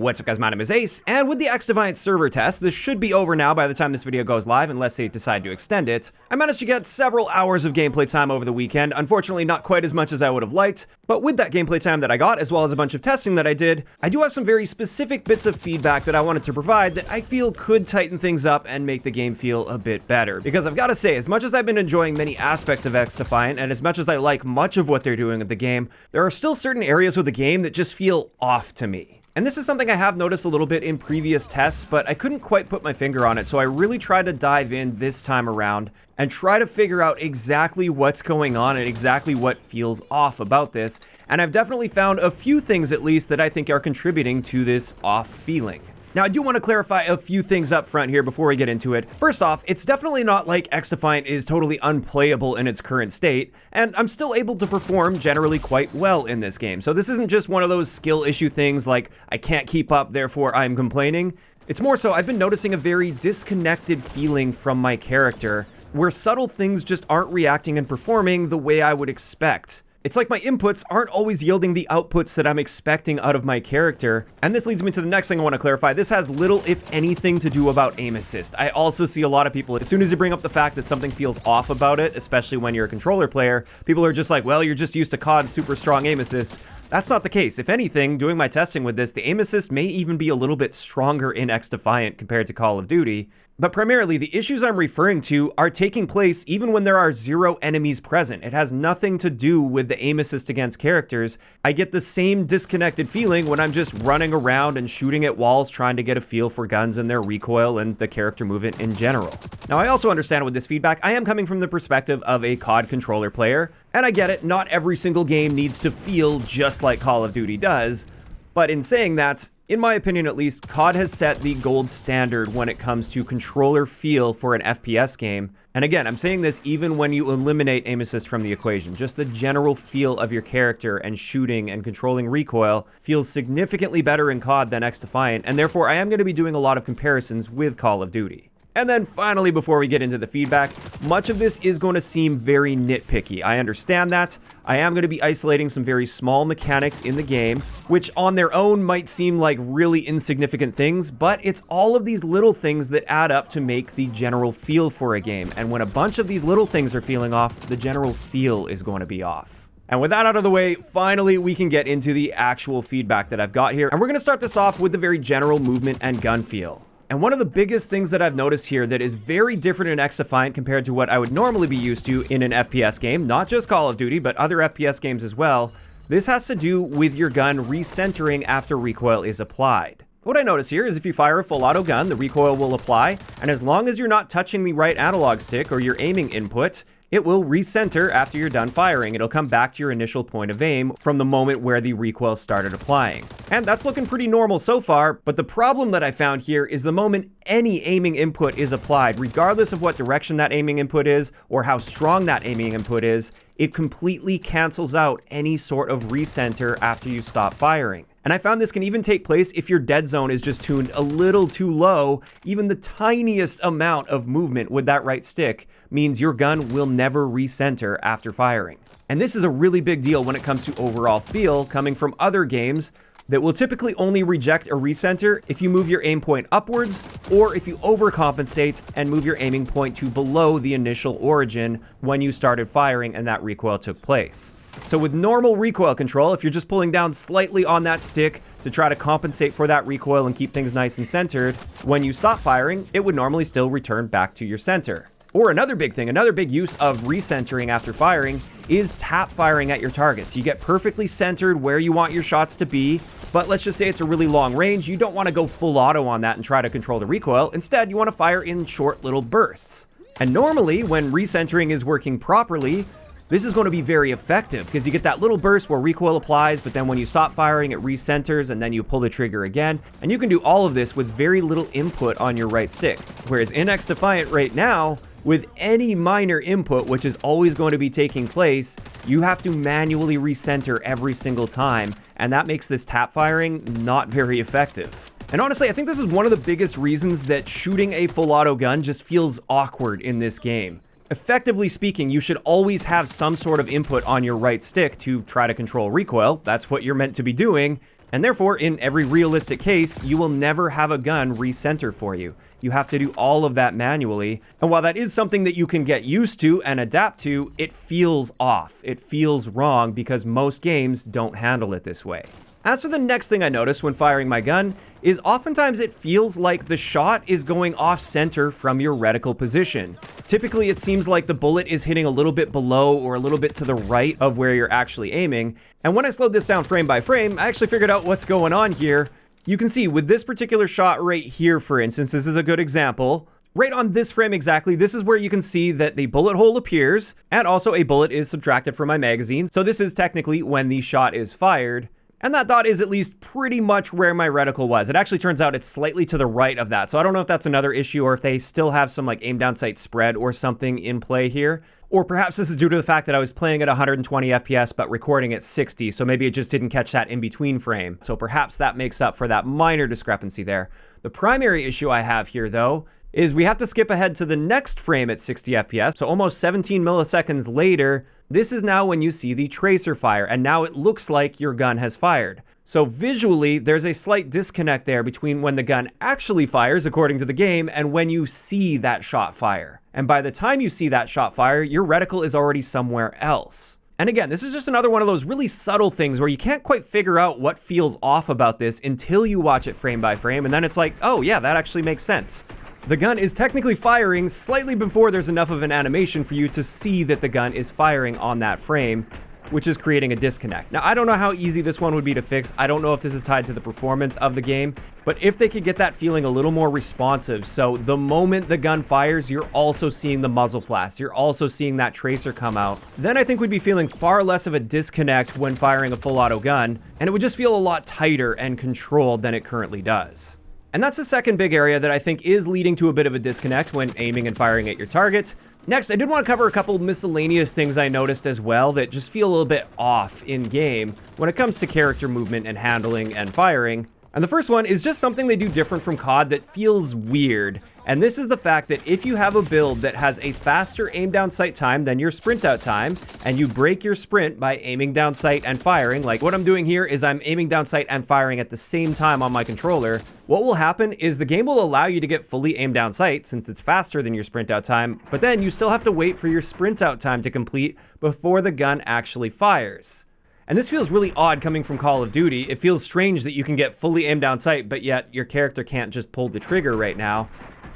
What's up guys, my name is Ace, and with the XDefiant server test, this should be over now by the time this video goes live unless they decide to extend it. I managed to get several hours of gameplay time over the weekend, unfortunately not quite as much as I would have liked, but with that gameplay time that I got, as well as a bunch of testing that I did, I do have some very specific bits of feedback that I wanted to provide that I feel could tighten things up and make the game feel a bit better. Because I've got to say, as much as I've been enjoying many aspects of XDefiant, and as much as I like much of what they're doing with the game, there are still certain areas of the game that just feel off to me. And this is something I have noticed a little bit in previous tests, but I couldn't quite put my finger on it, so I really tried to dive in this time around and try to figure out exactly what's going on and exactly what feels off about this. And I've definitely found a few things at least that I think are contributing to this off feeling. Now, I do want to clarify a few things up front here before we get into it. First off, it's definitely not like XDefiant is totally unplayable in its current state, and I'm still able to perform generally quite well in this game. So this isn't just one of those skill issue things like, I can't keep up, therefore I'm complaining. It's more so I've been noticing a very disconnected feeling from my character, where subtle things just aren't reacting and performing the way I would expect. It's like my inputs aren't always yielding the outputs that I'm expecting out of my character. And this leads me to the next thing I want to clarify. This has little, if anything, to do about aim assist. I also see a lot of people, as soon as you bring up the fact that something feels off about it, especially when you're a controller player, people are just like, well, you're just used to COD's super strong aim assist. That's not the case. If anything, doing my testing with this, the aim assist may even be a little bit stronger in XDefiant compared to Call of Duty. But primarily, the issues I'm referring to are taking place even when there are 0 enemies present. It has nothing to do with the aim assist against characters. I get the same disconnected feeling when I'm just running around and shooting at walls trying to get a feel for guns and their recoil and the character movement in general. Now, I also understand with this feedback, I am coming from the perspective of a COD controller player, and I get it, not every single game needs to feel just like Call of Duty does. But in saying that, in my opinion at least, COD has set the gold standard when it comes to controller feel for an FPS game. And again, I'm saying this even when you eliminate aim assist from the equation. Just the general feel of your character and shooting and controlling recoil feels significantly better in COD than XDefiant, and therefore I am going to be doing a lot of comparisons with Call of Duty. And then finally, before we get into the feedback, much of this is going to seem very nitpicky. I understand that. I am going to be isolating some very small mechanics in the game, which on their own might seem like really insignificant things, but it's all of these little things that add up to make the general feel for a game. And when a bunch of these little things are feeling off, the general feel is going to be off. And with that out of the way, finally we can get into the actual feedback that I've got here. And we're going to start this off with the very general movement and gun feel. And one of the biggest things that I've noticed here that is very different in XDefiant compared to what I would normally be used to in an FPS game, not just Call of Duty, but other FPS games as well, this has to do with your gun recentering after recoil is applied. What I notice here is if you fire a full auto gun, the recoil will apply, and as long as you're not touching the right analog stick or your aiming input, it will recenter after you're done firing. It'll come back to your initial point of aim from the moment where the recoil started applying. And that's looking pretty normal so far, but the problem that I found here is the moment any aiming input is applied, regardless of what direction that aiming input is or how strong that aiming input is, it completely cancels out any sort of recenter after you stop firing. And I found this can even take place if your dead zone is just tuned a little too low. Even the tiniest amount of movement with that right stick means your gun will never recenter after firing. And this is a really big deal when it comes to overall feel, coming from other games that will typically only reject a recenter if you move your aim point upwards or if you overcompensate and move your aiming point to below the initial origin when you started firing and that recoil took place. So with normal recoil control, if you're just pulling down slightly on that stick to try to compensate for that recoil and keep things nice and centered, when you stop firing, it would normally still return back to your center. Or another big thing, another big use of recentering after firing is tap firing at your targets. You get perfectly centered where you want your shots to be, but let's just say it's a really long range. You don't want to go full auto on that and try to control the recoil. Instead, you want to fire in short little bursts. And normally, when recentering is working properly, this is going to be very effective because you get that little burst where recoil applies, but then when you stop firing, it recenters and then you pull the trigger again. And you can do all of this with very little input on your right stick. Whereas in XDefiant right now, with any minor input, which is always going to be taking place, you have to manually recenter every single time. And that makes this tap firing not very effective. And honestly, I think this is one of the biggest reasons that shooting a full auto gun just feels awkward in this game. Effectively speaking, you should always have some sort of input on your right stick to try to control recoil. That's what you're meant to be doing. And therefore, in every realistic case, you will never have a gun recenter for you. You have to do all of that manually. And while that is something that you can get used to and adapt to, it feels off. It feels wrong because most games don't handle it this way. As for the next thing I noticed when firing my gun, is oftentimes it feels like the shot is going off center from your reticle position. Typically it seems like the bullet is hitting a little bit below or a little bit to the right of where you're actually aiming. And when I slowed this down frame by frame, I actually figured out what's going on here. You can see with this particular shot right here, for instance, this is a good example. Right on this frame exactly, this is where you can see that the bullet hole appears, and also a bullet is subtracted from my magazine. So this is technically when the shot is fired. And that dot is at least pretty much where my reticle was. It actually turns out it's slightly to the right of that. So I don't know if that's another issue or if they still have some like aim down sight spread or something in play here. Or perhaps this is due to the fact that I was playing at 120 FPS but recording at 60. So maybe it just didn't catch that in between frame. So perhaps that makes up for that minor discrepancy there. The primary issue I have here though is we have to skip ahead to the next frame at 60 FPS. So almost 17 milliseconds later, this is now when you see the tracer fire, and now it looks like your gun has fired. So visually, there's a slight disconnect there between when the gun actually fires, according to the game, and when you see that shot fire. And by the time you see that shot fire, your reticle is already somewhere else. And again, this is just another one of those really subtle things where you can't quite figure out what feels off about this until you watch it frame by frame, and then it's like, oh yeah, that actually makes sense. The gun is technically firing slightly before there's enough of an animation for you to see that the gun is firing on that frame, which is creating a disconnect. Now, I don't know how easy this one would be to fix. I don't know if this is tied to the performance of the game, but if they could get that feeling a little more responsive, so the moment the gun fires, you're also seeing the muzzle flash, you're also seeing that tracer come out, then I think we'd be feeling far less of a disconnect when firing a full auto gun, and it would just feel a lot tighter and controlled than it currently does. And that's the second big area that I think is leading to a bit of a disconnect when aiming and firing at your target. Next, I did want to cover a couple miscellaneous things I noticed as well that just feel a little bit off in game when it comes to character movement and handling and firing. And the first one is just something they do different from COD that feels weird. And this is the fact that if you have a build that has a faster aim down sight time than your sprint out time, and you break your sprint by aiming down sight and firing, like what I'm doing here is I'm aiming down sight and firing at the same time on my controller, what will happen is the game will allow you to get fully aim down sight since it's faster than your sprint out time, but then you still have to wait for your sprint out time to complete before the gun actually fires. And this feels really odd coming from Call of Duty. It feels strange that you can get fully aim down sight, but yet your character can't just pull the trigger right now.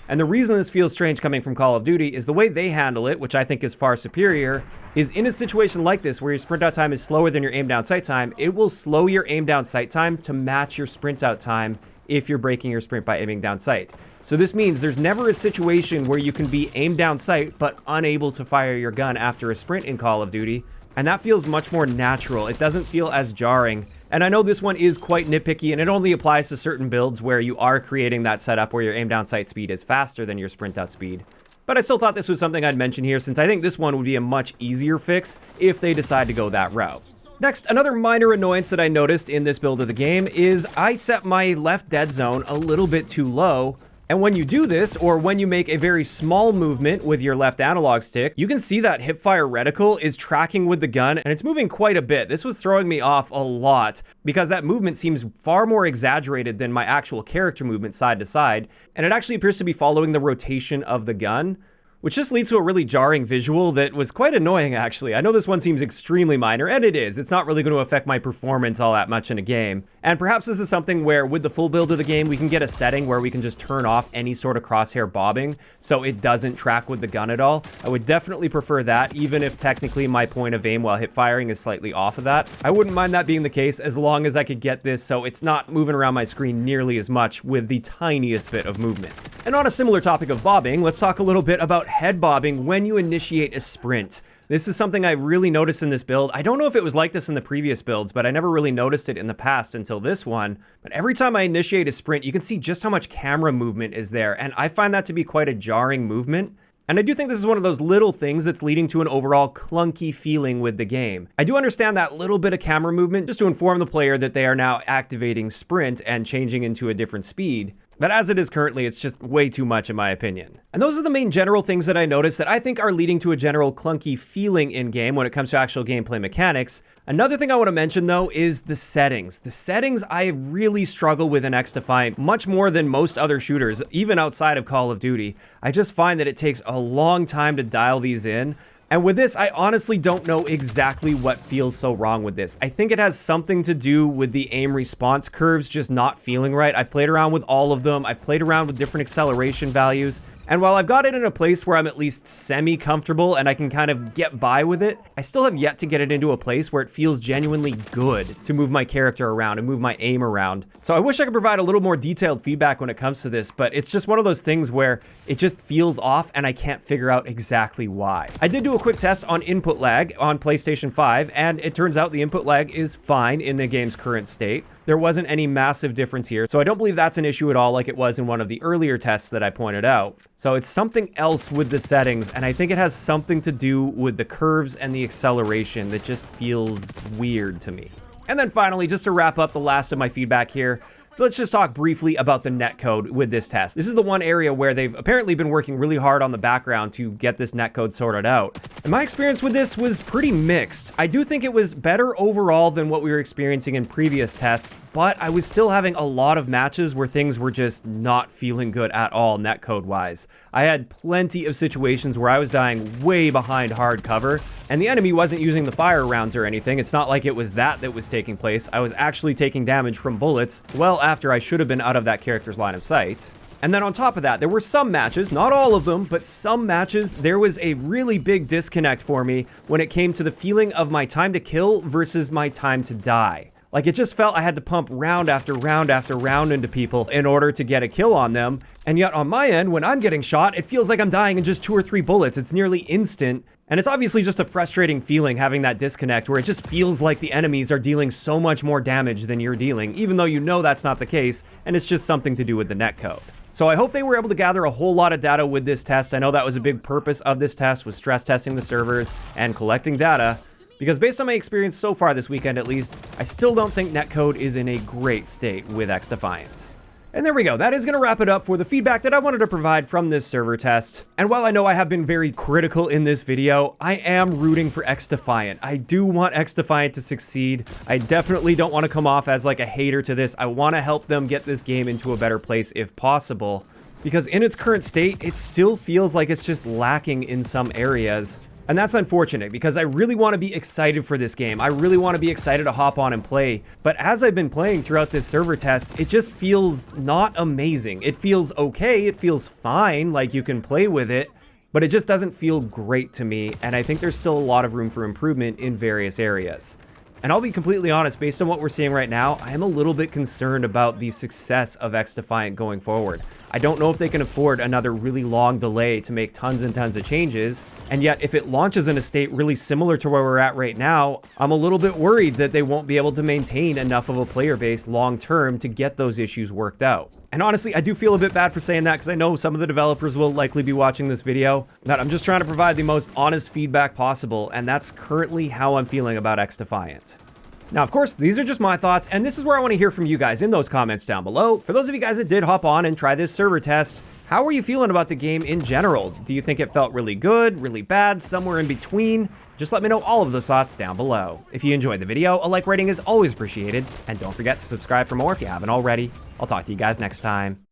And the reason this feels strange coming from Call of Duty is the way they handle it, which I think is far superior, is in a situation like this where your sprint out time is slower than your aim down sight time, it will slow your aim down sight time to match your sprint out time if you're breaking your sprint by aiming down sight. So this means there's never a situation where you can be aim down sight but unable to fire your gun after a sprint in Call of Duty, and that feels much more natural. It doesn't feel as jarring. And I know this one is quite nitpicky, and it only applies to certain builds where you are creating that setup where your aim down sight speed is faster than your sprint out speed. But I still thought this was something I'd mention here since I think this one would be a much easier fix if they decide to go that route. Next, another minor annoyance that I noticed in this build of the game is I set my left dead zone a little bit too low. And when you do this, or when you make a very small movement with your left analog stick, you can see that hipfire reticle is tracking with the gun, and it's moving quite a bit. This was throwing me off a lot, because that movement seems far more exaggerated than my actual character movement side to side, and it actually appears to be following the rotation of the gun, which just leads to a really jarring visual that was quite annoying, actually. I know this one seems extremely minor, and it is. It's not really going to affect my performance all that much in a game. And perhaps this is something where, with the full build of the game, we can get a setting where we can just turn off any sort of crosshair bobbing, so it doesn't track with the gun at all. I would definitely prefer that, even if technically my point of aim while hip firing is slightly off of that. I wouldn't mind that being the case, as long as I could get this so it's not moving around my screen nearly as much with the tiniest bit of movement. And on a similar topic of bobbing, let's talk a little bit about head bobbing when you initiate a sprint. This is something I really noticed in this build. I don't know if it was like this in the previous builds, but I never really noticed it in the past until this one. But every time I initiate a sprint, you can see just how much camera movement is there, and I find that to be quite a jarring movement. And I do think this is one of those little things that's leading to an overall clunky feeling with the game. I do understand that little bit of camera movement just to inform the player that they are now activating sprint and changing into a different speed. But as it is currently, it's just way too much in my opinion. And those are the main general things that I noticed that I think are leading to a general clunky feeling in-game when it comes to actual gameplay mechanics. Another thing I want to mention though is the settings. The settings I really struggle with in XDefiant much more than most other shooters, even outside of Call of Duty. I just find that it takes a long time to dial these in. And with this, I honestly don't know exactly what feels so wrong with this. I think it has something to do with the aim response curves just not feeling right. I've played around with all of them. I've played around with different acceleration values. And while I've got it in a place where I'm at least semi-comfortable and I can kind of get by with it, I still have yet to get it into a place where it feels genuinely good to move my character around and move my aim around. So I wish I could provide a little more detailed feedback when it comes to this, but it's just one of those things where it just feels off and I can't figure out exactly why. I did do a quick test on input lag on PlayStation 5, and it turns out the input lag is fine in the game's current state. There wasn't any massive difference here, so I don't believe that's an issue at all like it was in one of the earlier tests that I pointed out. So it's something else with the settings, and I think it has something to do with the curves and the acceleration that just feels weird to me. And then finally, just to wrap up the last of my feedback here, let's just talk briefly about the netcode with this test. This is the one area where they've apparently been working really hard on the background to get this netcode sorted out. And my experience with this was pretty mixed. I do think it was better overall than what we were experiencing in previous tests, but I was still having a lot of matches where things were just not feeling good at all netcode-wise. I had plenty of situations where I was dying way behind hard cover, and the enemy wasn't using the fire rounds or anything. It's not like it was that was taking place. I was actually taking damage from bullets well after I should have been out of that character's line of sight. And then on top of that, there were some matches, not all of them, but some matches, there was a really big disconnect for me when it came to the feeling of my time to kill versus my time to die. Like, it just felt I had to pump round after round after round into people in order to get a kill on them. And yet on my end, when I'm getting shot, it feels like I'm dying in just 2 or 3 bullets. It's nearly instant. And it's obviously just a frustrating feeling having that disconnect where it just feels like the enemies are dealing so much more damage than you're dealing, even though you know that's not the case, and it's just something to do with the netcode. So I hope they were able to gather a whole lot of data with this test. I know that was a big purpose of this test, was stress testing the servers and collecting data. Because based on my experience so far this weekend at least, I still don't think netcode is in a great state with XDefiant. And there we go, that is going to wrap it up for the feedback that I wanted to provide from this server test. And while I know I have been very critical in this video, I am rooting for XDefiant. I do want XDefiant to succeed. I definitely don't want to come off as like a hater to this. I want to help them get this game into a better place if possible. Because in its current state, it still feels like it's just lacking in some areas. And that's unfortunate because I really want to be excited for this game. I really want to be excited to hop on and play. But as I've been playing throughout this server test, it just feels not amazing. It feels okay. It feels fine, like you can play with it, but it just doesn't feel great to me. And I think there's still a lot of room for improvement in various areas. And I'll be completely honest, based on what we're seeing right now, I am a little bit concerned about the success of XDefiant going forward. I don't know if they can afford another really long delay to make tons and tons of changes, and yet if it launches in a state really similar to where we're at right now, I'm a little bit worried that they won't be able to maintain enough of a player base long term to get those issues worked out. And honestly, I do feel a bit bad for saying that because I know some of the developers will likely be watching this video, but I'm just trying to provide the most honest feedback possible, and that's currently how I'm feeling about XDefiant. Now, of course, these are just my thoughts, and this is where I want to hear from you guys in those comments down below. For those of you guys that did hop on and try this server test, how are you feeling about the game in general? Do you think it felt really good, really bad, somewhere in between? Just let me know all of those thoughts down below. If you enjoyed the video, a like rating is always appreciated, and don't forget to subscribe for more if you haven't already. I'll talk to you guys next time.